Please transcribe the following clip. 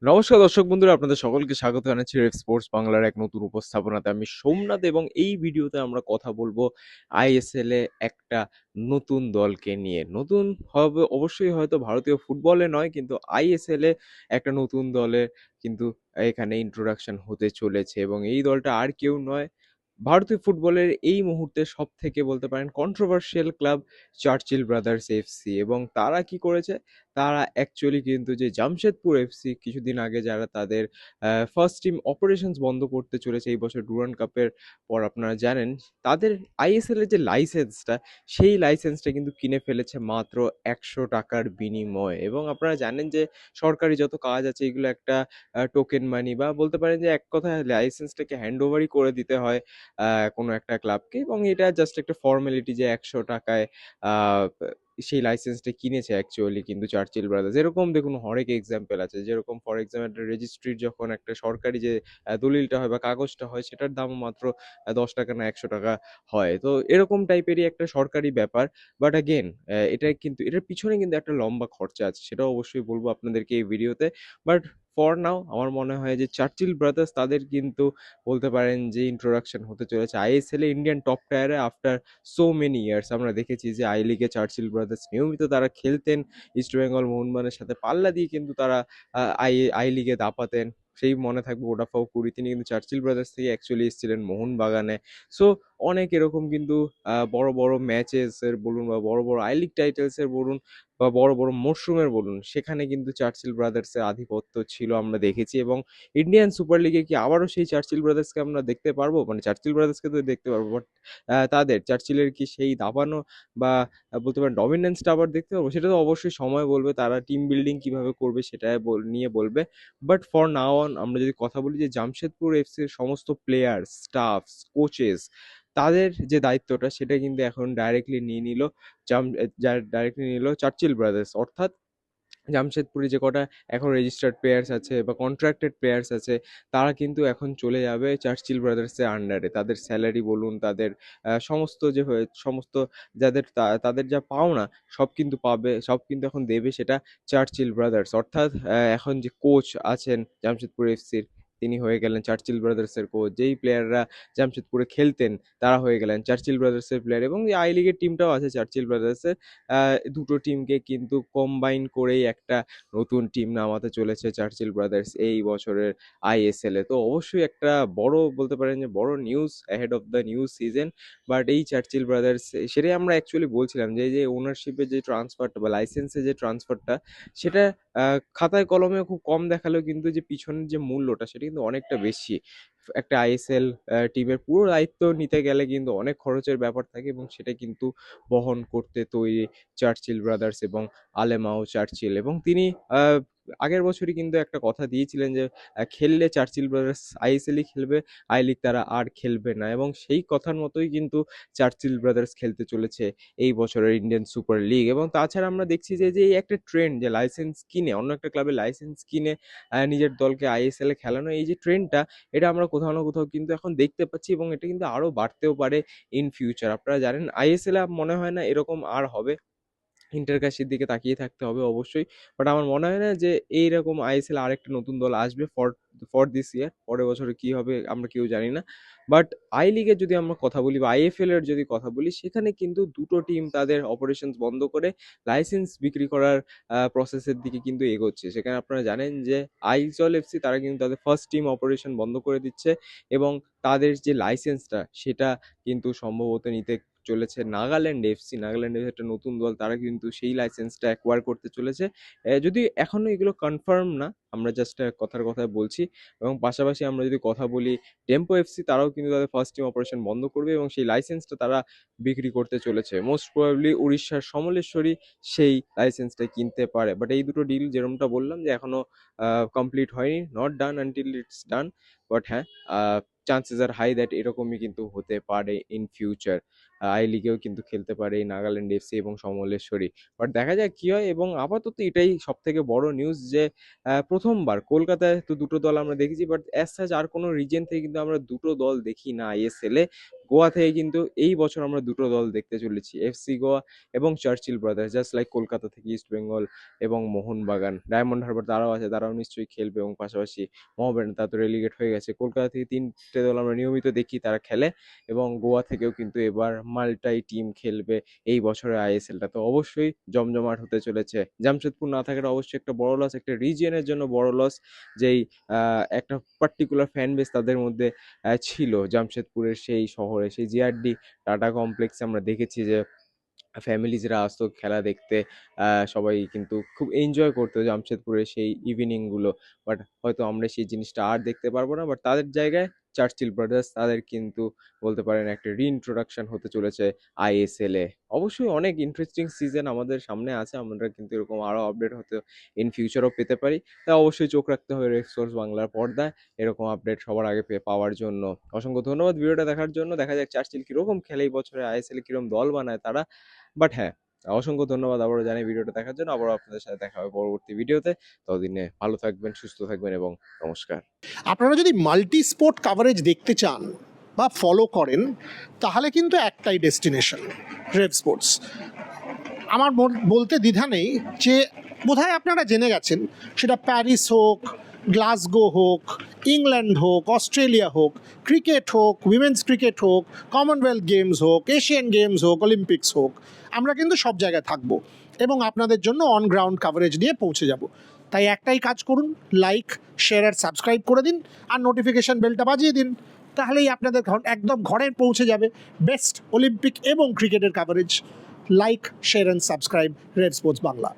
নমস্কার দর্শক বন্ধুরা, আপনাদের সকলকে স্বাগত জানাচ্ছি রেফ স্পোর্টস বাংলার এক নতুন উপস্থাপনাতে। আমি সোমনাথ এবং এই ভিডিওতে আমরা কথা বলবো আইএসএল এ একটা নতুন দলকে নিয়ে। নতুন হবে অবশ্যই, হয়তো ভারতীয় ফুটবলে নয়, কিন্তু আইএসএল এ একটা নতুন দলের কিন্তু এখানে ইন্ট্রোডাকশন হতে চলেছে এবং এই দলটা আর কেউ নয়, ভারতীয় ফুটবলের এই মুহূর্তে সব থেকে বলতে পারেন controversial club Churchill brothers FC. এবং তারা কি করেছে, তারা অ্যাকচুয়ালি কিন্তু যে জামশেদপুর এফসি কিছুদিন আগে যারা তাদের ফার্স্ট টিম অপারেশনস বন্ধ করতে চলেছে এই বছর ডুরান্ড কাপের পর, আপনারা জানেন তাদের আইএসএল এর যে লাইসেন্সটা, সেই লাইসেন্সটা কিন্তু কিনে ফেলেছে মাত্র 100 টাকার বিনিময়ে। এবং আপনারা জানেন যে সরকারি যত কাজ আছে এগুলো একটা টোকেন মানি, বা বলতে পারেন যে এক কথায় লাইসেন্সটাকে হ্যান্ড ওভারই করে দিতে হয় কোনো একটা ক্লাবকে, এবং এটা জাস্ট একটা ফর্মালিটি যে 100 টাকায় আহ, সেই লাইসেন্সটা কিনেছে অ্যাকচুয়ালি কিন্তু চার্চিল ব্রাদার্স। এরকম দেখুন অনেক এক্সাম্পল আছে, যেরকম ফর এক্সাম্পল একটা রেজিস্ট্রির যখন একটা সরকারি যে দলিলটা হয় বা কাগজটা হয়, সেটার দাম মাত্র 10 টাকা না 100 টাকা হয়। তো এরকম টাইপেরই একটা সরকারি ব্যাপার। বাট অ্যাগেন, এটা কিন্তু এটার পিছনে কিন্তু একটা লম্বা খরচা আছে, সেটাও অবশ্যই বলবো আপনাদেরকে এই ভিডিওতে। বাট ফর নাও আমার মনে হয় যে চার্চিল ব্রাদার্স তাদের কিন্তু বলতে পারেন যে ইন্ট্রোডাকশন হতে চলেছে আইএসএল এ ইন্ডিয়ান টপ টায়ারে আফটার সো মেনি ইয়ার্স। আমরা দেখেছি যে আই লিগে চার্চিল ব্রাদার্স নিয়মিত তারা খেলতেন, ইস্টবেঙ্গল মোহনবাগানের সাথে পাল্লা দিয়ে কিন্তু তারা আই আই লিগে দাপাতেন। সেই মনে থাকবে ওডাফাও কুড়ি, তিনি কিন্তু চার্চিল ব্রাদার্স থেকে অ্যাকচুয়ালি এসেছিলেন মোহনবাগানে। সো অনেক এরকম কিন্তু বড় বড় ম্যাচেস এর বলুন বা বড় বড় আই লিগ টাইটেলস এর বলুন বা বড় বড় মরশুমের বলুন, সেখানে কিন্তু চার্চিল ব্রাদার্সের আধিপত্য ছিল আমরা দেখেছি। এবং ইন্ডিয়ান সুপার লিগে কি আবারও সেই চার্চিল ব্রাদার্সকে আমরা দেখতে পারবো? মানে চার্চিল ব্রাদার্সকে তো দেখতে পারবো, বাট তাদের চার্চিলের কি সেই দাবানো বা বলতে পারেন ডমিনেন্সটা আবার দেখতে পারবো? সেটা তো অবশ্যই সময় বলবে, তারা টিম বিল্ডিং কিভাবে করবে সেটা নিয়ে বলবে। বাট ফর নাও অন আমরা যদি কথা বলি যে জামশেদপুর এফসির সমস্ত প্লেয়ার, স্টাফ, কোচেস, তাদের যে দায়িত্বটা সেটা কিন্তু এখন ডাইরেক্টলি নিয়ে নিল ডাইরেক্টলি নিল চার্চিল ব্রাদার্স। অর্থাৎ জামশেদপুরে যে কটা এখন রেজিস্টার্ড প্লেয়ার্স আছে বা কন্ট্রাক্টেড প্লেয়ার্স আছে, তারা কিন্তু এখন চলে যাবে চার্চিল ব্রাদার্সের আন্ডারে। তাদের স্যালারি বলুন, তাদের সমস্ত যে সমস্ত যাদের তাদের যা পাওনা সব কিন্তু পাবে, সব কিন্তু এখন দেবে সেটা চার্চিল ব্রাদার্স। অর্থাৎ এখন যে কোচ আছেন জামশেদপুর এফসির, তিনি হয়ে গেলেন চার্চিল ব্রাদার্সের কোচ। যেই প্লেয়াররা জামশেদপুরে খেলতেন তারা হয়ে গেলেন চার্চিল ব্রাদার্সের প্লেয়ার। এবং যে আই লিগের টিমটাও আছে চার্চিল ব্রাদার্সের, দুটো টিমকে কিন্তু কম্বাইন করেই একটা নতুন টিম নামাতে চলেছে চার্চিল ব্রাদার্স এই বছরের আইএসএল এ। তো অবশ্যই একটা বড় বলতে পারেন যে বড় news ahead of the new season. But এই চার্চিল ব্রাদার্স, সেটাই আমরা অ্যাকচুয়ালি বলছিলাম যে এই যে ওনারশিপের যে ট্রান্সফারটা বা লাইসেন্সের যে ট্রান্সফারটা, সেটা খাতায় কলমে খুব কম দেখালেও কিন্তু যে পিছনের যে মূল্যটা সেটা কিন্তু অনেকটা বেশি। একটা আইএসএল টিমের পুরো দায়িত্ব নিতে গেলে কিন্তু অনেক খরচের ব্যাপার থাকে, এবং সেটা কিন্তু বহন করতে তৈরি চার্চিল ব্রাদার্স এবং আলেমাও চার্চিল। এবং তিনি আহ, আগের বছরই কিন্তু একটা কথা দিয়েছিলেন যে খেললে চার্চিল ব্রাদার্স আইএসএলই খেলবে, আই লিগ তারা আর খেলবে না। এবং সেই কথার মতোই কিন্তু চার্চিল ব্রাদার্স খেলতে চলেছে এই বছরের ইন্ডিয়ান সুপার লিগ। এবং তাছাড়া আমরা দেখছি যে যে এই একটা ট্রেন্ড যে লাইসেন্স কিনে অন্য একটা ক্লাবের লাইসেন্স কিনে নিজের দলকে আইএসএল এ খেলানো, এই যে ট্রেন্ডটা, এটা আমরা কোথাও না কোথাও কিন্তু এখন দেখতে পাচ্ছি, এবং এটা কিন্তু আরো বাড়তেও পারে ইন ফিউচার। আপনারা জানেন আইএসএল এ মনে হয় না এরকম আর হবে, ইন্টারকাশির দিকে তাকিয়ে থাকতে হবে অবশ্যই। বাট আমার মনে হয় না যে এইরকম আইএসএল আরেকটা নতুন দল আসবে ফর ফর দিস ইয়ার। পরের বছরে কি হবে আমরা কেউ জানি না। বাট আই লিগের যদি আমরা কথা বলি বা আইএফএল এর যদি কথা বলি, সেখানে কিন্তু দুটো টিম তাদের অপারেশনস বন্ধ করে লাইসেন্স বিক্রি করার প্রসেসের দিকে কিন্তু এগোচ্ছে। সেখানে আপনারা জানেন যে আইজল এফসি তারা কিন্তু তাদের ফার্স্ট টিম অপারেশন বন্ধ করে দিচ্ছে, এবং তাদের যে লাইসেন্সটা সেটা কিন্তু সম্ভবত নিতে চলেছে নাগাল্যান্ড এফসি। নাগাল্যান্ড এফসি একটা নতুন দল, তারা কিন্তু সেই লাইসেন্সটা অ্যাকোয়ার করতে চলেছে। যদি এখনো এগুলো কনফার্ম না, আমরা জাস্ট কথার কথায় বলছি। এবং পাশাপাশি আমরা যদি কথা বলি টেম্পো এফসি, তারাও কিন্তু তাদের ফার্স্ট টিম অপারেশন বন্ধ করবে এবং সেই লাইসেন্সটা তারা বিক্রি করতে চলেছে। মোস্ট প্রবাবলি উড়িষ্যার সমলেশ্বরী সেই লাইসেন্সটা কিনতে পারে। বাট এই দুটো ডিল যেরকমটা বললাম যে এখনো কমপ্লিট হয়নি, not done until it's done. But হ্যাঁ, চান্সেস আর হাই দ্যাট এরকমই কিন্তু হতে পারে ইন ফিউচার। আই লিগেও কিন্তু খেলতে পারে এই নাগাল্যান্ড এফসি এবং সমলেশ্বরী। বাট দেখা যাক কি হয়। এবং আপাতত এটাই সব থেকে বড় নিউজ যে প্রথমবার কলকাতায় তো দুটো দল আমরা দেখেছি, বাট অ্যাজ সাচ আর কোনো রিজন থেকে কিন্তু আমরা দুটো দল দেখি না আইএসএল এ। গোয়া থেকে কিন্তু এই বছর আমরা দুটো দল দেখতে চলেছি, এফসি গোয়া এবং Churchill brothers. Just like Kolkata থেকে ইস্ট বেঙ্গল এবং মোহনবাগান, ডায়মন্ড হারবার তারাও আছে, তারাও নিশ্চয়ই খেলবে। এবং পাশাপাশি মোহামেডান, তারা তো রেলিগেট হয়ে গেছে। কলকাতা থেকে তিনটে দল আমরা নিয়মিত দেখি তারা খেলে, এবং গোয়া থেকেও কিন্তু এবার মাল্টাই টিম খেলবে এই বছরের আইএসএলটা। তো অবশ্যই জমজমাট হতে চলেছে। জামশেদপুর না থাকাটা অবশ্যই একটা বড় লস, একটা রিজিয়নের জন্য বড় লস, যেই একটা পার্টিকুলার ফ্যান বেস তাদের মধ্যে ছিল জামশেদপুরের সেই শহরে, সেই জিআরডি টাটা কমপ্লেক্সে আমরা দেখেছি যে ফ্যামিলিজরা আসতো খেলা দেখতে। সবাই কিন্তু খুব এনজয় করতো জামশেদপুরের সেই ইভিনিংগুলো। বাট হয়তো আমরা সেই জিনিসটা আর দেখতে পারবো না। বাট তাদের জায়গায় চার্চিল ব্রাদার্স, তাদের কিন্তু বলতে পারেন একটা রিইন্ট্রোডাকশন হতে চলেছে আইএসএল এ। অবশ্যই অনেক ইন্টারেস্টিং সিজন আমাদের সামনে আছে, আমরা কিন্তু এরকম আরও আপডেট হতে ইন ফিউচারও পেতে পারি। তাই অবশ্যই চোখ রাখতে হবে রেড সোর্স বাংলার পর্দায় এরকম আপডেট সবার আগে পাওয়ার জন্য। অসংখ্য ধন্যবাদ ভিডিওটা দেখার জন্য। দেখা যাক চার্চিল কিরকম খেলে এই বছরে, আইএসএল এ কিরকম দল বানায় তারা। বাট হ্যাঁ, অসংখ্য ধন্যবাদ আবারও জানাই ভিডিওটা দেখার জন্য। আবারও আপনাদের সাথে দেখা হবে পরবর্তী ভিডিওতে। ততদিনে ভালো থাকবেন, সুস্থ থাকবেন এবং নমস্কার। আপনারা যদি মাল্টি স্পোর্ট কাভারেজ দেখতে চান বা ফলো করেন, তাহলে কিন্তু একটাই ডেস্টিনেশন, রেভ স্পোর্টস। আমার বলতে দ্বিধা নেই যে বোধহয় আপনারা জেনে গেছেন, সেটা প্যারিস হোক, গ্লাসগো হোক, ইংল্যান্ড হোক, অস্ট্রেলিয়া হোক, ক্রিকেট হোক, উইমেন্স ক্রিকেট হোক, কমনওয়েলথ গেমস হোক, এশিয়ান গেমস হোক, অলিম্পিক্স হোক, আমরা কিন্তু সব জায়গায় থাকবো এবং আপনাদের জন্য অন গ্রাউন্ড কাভারেজ নিয়ে পৌঁছে যাব। তাই একটাই কাজ করুন, লাইক, শেয়ার আর সাবস্ক্রাইব করে দিন, আর নোটিফিকেশান বেলটা বাজিয়ে দিন। তাহলেই আপনাদের একদম ঘরে পৌঁছে যাবে বেস্ট অলিম্পিক এবং ক্রিকেটের coverage. Like, share and subscribe red sports Bangla.